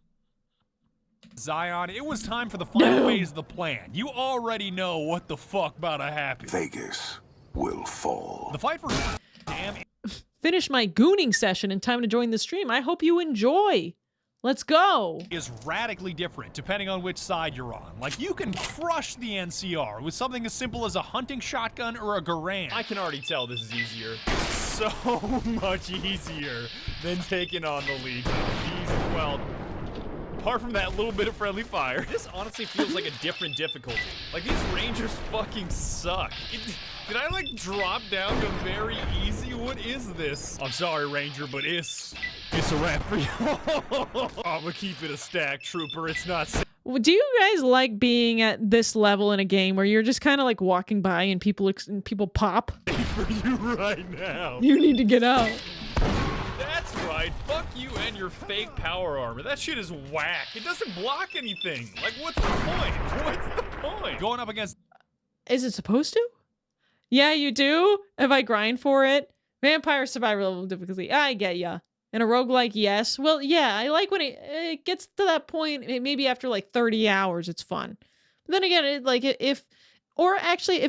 Zion, it was time for the final phase of the plan. You already know what the fuck about to happen. Vegas will fall. The fight for Dam Finish my gooning session in time to join the stream. I hope you enjoy. Let's go. is radically different depending on which side you're on. Like, you can crush the NCR with something as simple as a hunting shotgun or a Garand. I can already tell this is easier. So much easier than taking on the Legion. Jesus, well, apart from that little bit of friendly fire, this honestly feels like a different difficulty. Like, these Rangers fucking suck. Did I, like, drop down to very easy? What is this? I'm sorry, Ranger, but it's a wrap for you. I'm gonna keep it a stack, Trooper. It's not... Do you guys like being at this level in a game where you're just kind of like walking by and people pop? For you right now. You need to get out. That's right. Fuck you and your fake power armor. That shit is whack. It doesn't block anything. Like, what's the point? What's the point? Going up against... Is it supposed to? Yeah, you do? If I grind for it? Vampire survival level difficulty. I get ya. And a roguelike, yes. Well, yeah, I like when it gets to that point, maybe after like 30 hours, it's fun. But then again, if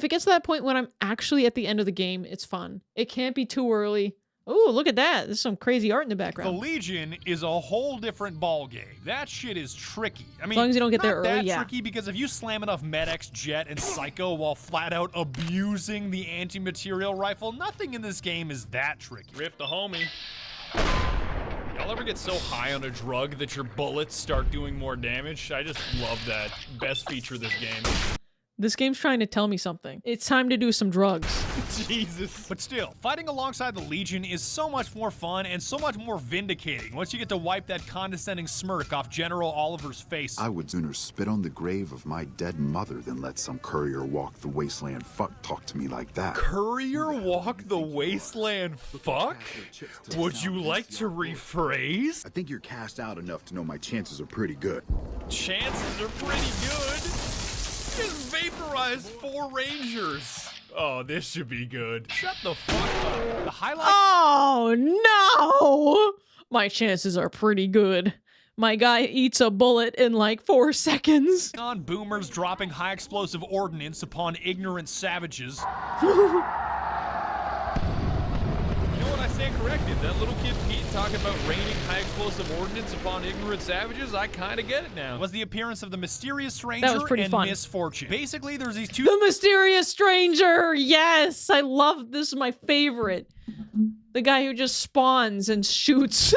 it gets to that point when I'm actually at the end of the game, it's fun. It can't be too early. Oh, look at that. There's some crazy art in the background. The Legion is a whole different ballgame. That shit is tricky. I mean, as long as you don't get there early, yeah. Tricky because if you slam enough Med-X, Jet, and Psycho while flat out abusing the anti-material rifle, nothing in this game is that tricky. Rip the homie. Y'all ever get so high on a drug that your bullets start doing more damage? I just love that. Best feature of this game. This game's trying to tell me something. It's time to do some drugs. Jesus. But still, fighting alongside the Legion is so much more fun and so much more vindicating once you get to wipe that condescending smirk off General Oliver's face. I would sooner spit on the grave of my dead mother than let some courier walk the wasteland fuck talk to me like that. Courier walk the wasteland fuck? Would you like to rephrase? I think you're cast out enough to know my chances are pretty good. Chances are pretty good? Just vaporized 4 Rangers. Oh, this should be good. Shut the fuck up. The highlight. Oh, no. My chances are pretty good. My guy eats a bullet in like 4 seconds. On boomers dropping high explosive ordnance upon ignorant savages. You know what, I stand corrected. That little kid Pete talking about raining high explosive ordnance upon ignorant savages, I kind of get it now. Was the appearance of the mysterious stranger and fun. Misfortune. Basically, there's these two... The mysterious stranger! Yes! I love this. Is my favorite. The guy who just spawns and shoots.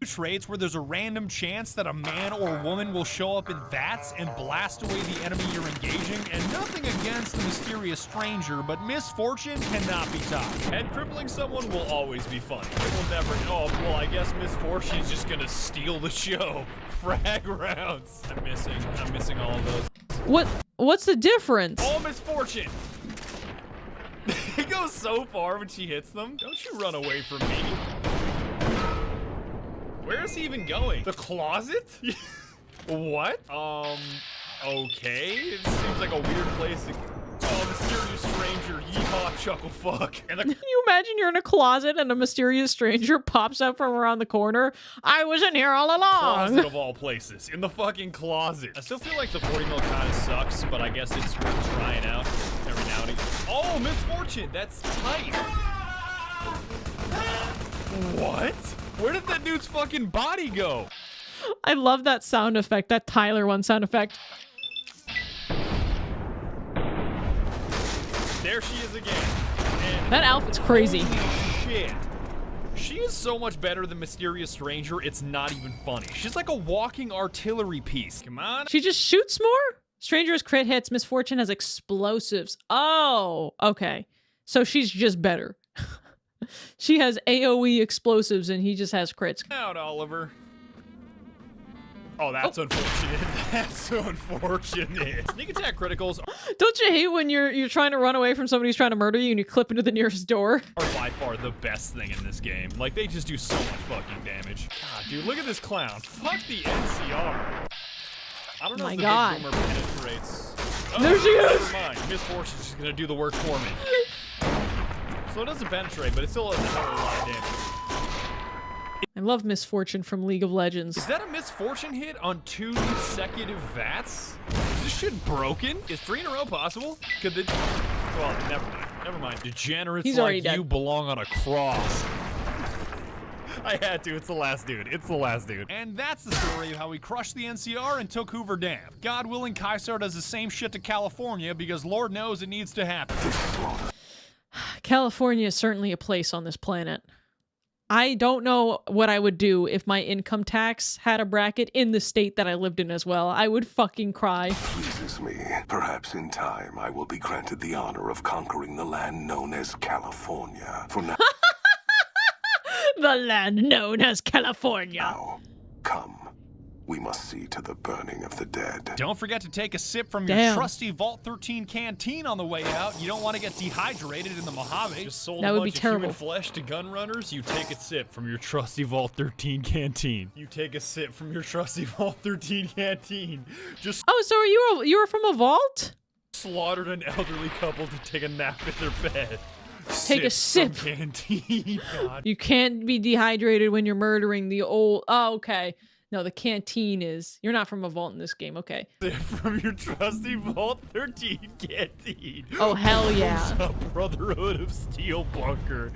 Traits where there's a random chance that a man or woman will show up in VATS and blast away the enemy you're engaging, and nothing against the mysterious stranger, but Misfortune cannot be topped. Head crippling someone will always be fun. It will never... Oh, well, I guess Misfortune's just gonna steal the show. Frag rounds. I'm missing all of those. What's the difference? Oh, Misfortune! It goes so far when she hits them. Don't you run away from me. Where is he even going? The closet? What? Okay. It seems like a weird place to... Oh, mysterious stranger, yeehaw, chuckle fuck. And Can you imagine you're in a closet and a mysterious stranger pops up from around the corner? I was in here all along. Closet of all places. In the fucking closet. I still feel like the 40 mil kind of sucks, but I guess it's worth trying out every now and again. Oh, Misfortune, that's tight. What? Where did that dude's fucking body go? I love that sound effect, that Tyler one sound effect. There she is again. And that outfit's crazy. Holy shit. She is so much better than Mysterious Stranger, it's not even funny. She's like a walking artillery piece. Come on. She just shoots more? Stranger's crit hits, Misfortune has explosives. Oh, okay. So she's just better. She has AoE explosives and he just has crits. Out, Oliver. Oh, that's unfortunate. That's unfortunate. Sneak attack criticals Don't you hate when you're trying to run away from somebody who's trying to murder you and you clip into the nearest door? are by far the best thing in this game. Like, they just do so much fucking damage. God, dude, look at this clown. Fuck the NCR. I don't know My if the God. big boomer penetrates. Oh, There she is! Never mind. Miss Fortune's just gonna do the work for me. So it doesn't penetrate, but it still has a hell of a lot of damage. I love Misfortune from League of Legends. Is that a Misfortune hit on 2 consecutive VATS? Is this shit broken? Is 3 in a row possible? Could the... Well, never mind. Never mind. Degenerates He's already like dead. you belong on a cross. I had to. It's the last dude. It's the last dude. And that's the story of how we crushed the NCR and took Hoover Dam. God willing, Kaisar does the same shit to California because Lord knows it needs to happen. California is certainly a place on this planet. I don't know what I would do if my income tax had a bracket in the state that I lived in as well. I would fucking cry. Pleases me. Perhaps in time I will be granted the honor of conquering the land known as California. For now, The land known as California. come. We must see to the burning of the dead. Don't forget to take a sip from your Damn. trusty Vault 13 canteen on the way out. You don't want to get dehydrated in the Mojave. Just sold That a would bunch be of terrible. human flesh to gun runners. You take a sip from your trusty Vault 13 canteen. You take a sip from your trusty Vault 13 canteen. Just Oh, so you were from a vault? slaughtered an elderly couple to take a nap in their bed. Take a sip. From canteen. God. You can't be dehydrated when you're murdering the old... Oh, okay. No, the canteen is... You're not from a vault in this game. Okay. Sip from your trusty Vault 13 canteen. Oh, hell yeah. Who's a Brotherhood of Steel bunker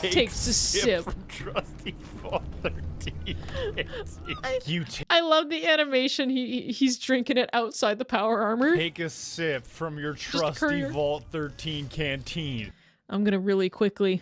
Takes a sip. from trusty Vault 13 canteen. You I love the animation. He's drinking it outside the power armor. take a sip from your a trusty courier. Vault 13 canteen. I'm gonna really quickly...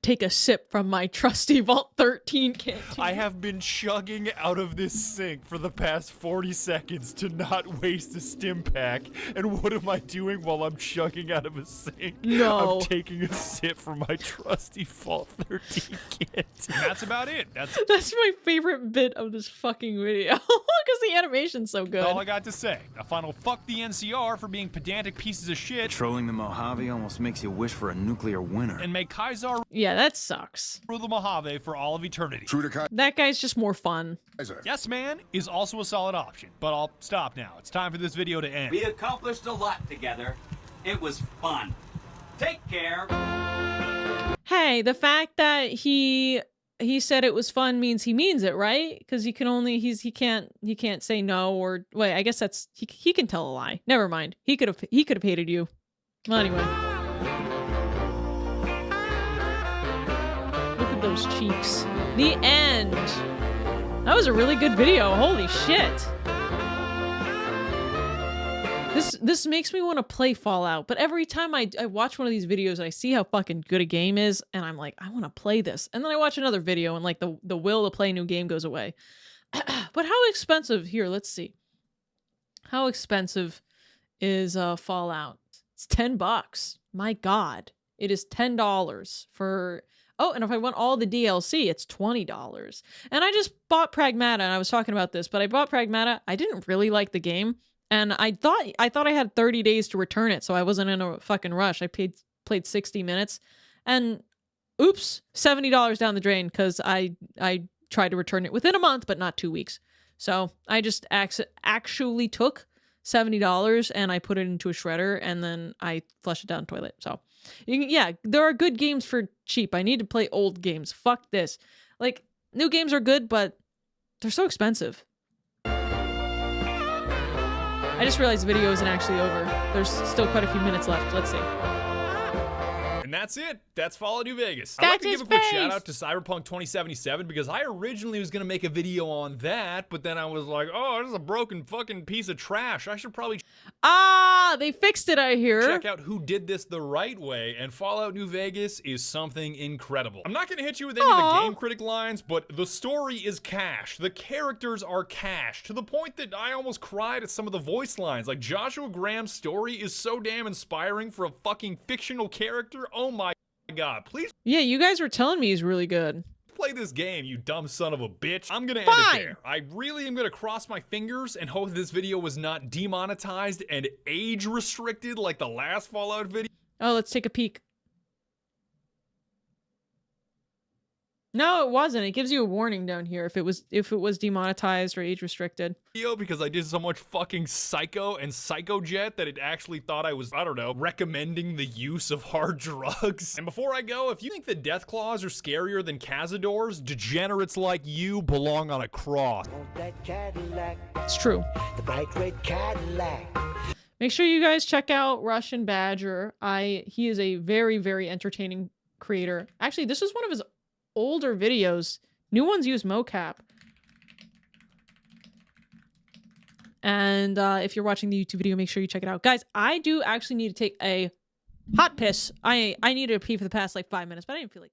Take a sip from my trusty Vault 13 canteen. I have been chugging out of this sink for the past 40 seconds to not waste a stim pack. And what am I doing while I'm chugging out of a sink? No. I'm taking a sip from my trusty Vault 13 canteen. That's about it. That's That's my favorite bit of this fucking video. Because the animation's so good. all I got to say. A final fuck the NCR for being pedantic pieces of shit. Trolling the Mojave almost makes you wish for a nuclear winter. And may Kaisar Yeah, that sucks. rule the Mojave for all of eternity. True to That guy's just more fun. Kaiser. Yes, man is also a solid option. But I'll stop now. It's time for this video to end. We accomplished a lot together. It was fun. Take care. Hey, the fact that he said it was fun means he means it, right? Because he can only he can't say no or wait. I guess that's he can tell a lie. Never mind. He could have hated you. Well, anyway, look at those cheeks. The end. That was a really good video. Holy shit. This makes me want to play Fallout, but every time I watch one of these videos and I see how fucking good a game is, and I'm like, I want to play this. And then I watch another video and like the will to play a new game goes away. But how expensive, here, let's see. How expensive is Fallout? It's $10. My God. It is $10 for... Oh, and if I want all the DLC, it's $20. And I just bought Pragmata, and I was talking about this, but I bought Pragmata. I didn't really like the game. And I thought I had 30 days to return it, so I wasn't in a fucking rush. I played 60 minutes, and oops, $70 down the drain because I tried to return it within a month, but not 2 weeks. So I just actually took $70 and I put it into a shredder, and then I flushed it down the toilet. So yeah, there are good games for cheap. I need to play old games. Fuck this. Like, new games are good, but they're so expensive. I just realized the video isn't actually over. There's still quite a few minutes left. Let's see. And that's it. That's Fallout New Vegas. I'd like to give a quick shout out to Cyberpunk 2077 because I originally was going to make a video on that, but then I was like, oh, this is a broken fucking piece of trash. I should probably They fixed it, I hear. check out who did this the right way, and Fallout New Vegas is something incredible. I'm not going to hit you with any of the Game Critic lines, but the story is cash. The characters are cash, to the point that I almost cried at some of the voice lines. Like, Joshua Graham's story is so damn inspiring for a fucking fictional character. Oh my God, please. Yeah, you guys were telling me he's really good. Play this game, you dumb son of a bitch. I'm gonna end it there. I really am gonna cross my fingers and hope this video was not demonetized and age restricted like the last Fallout video. Oh, let's take a peek. No, it wasn't. It gives you a warning down here if it was demonetized or age restricted. Because I did so much fucking psycho and psychojet that it actually thought I was, I don't know, recommending the use of hard drugs. And before I go, if you think the death claws are scarier than cazadors, degenerates like you belong on a cross. It's true. The bright red Cadillac. Make sure you guys check out Russianbadger. He is a very, very entertaining creator. Actually, this is one of his older videos. New ones use mocap. And if you're watching the YouTube video, make sure you check it out. Guys, I do actually need to take a hot piss. I needed to pee for the past like 5 minutes, but I didn't feel like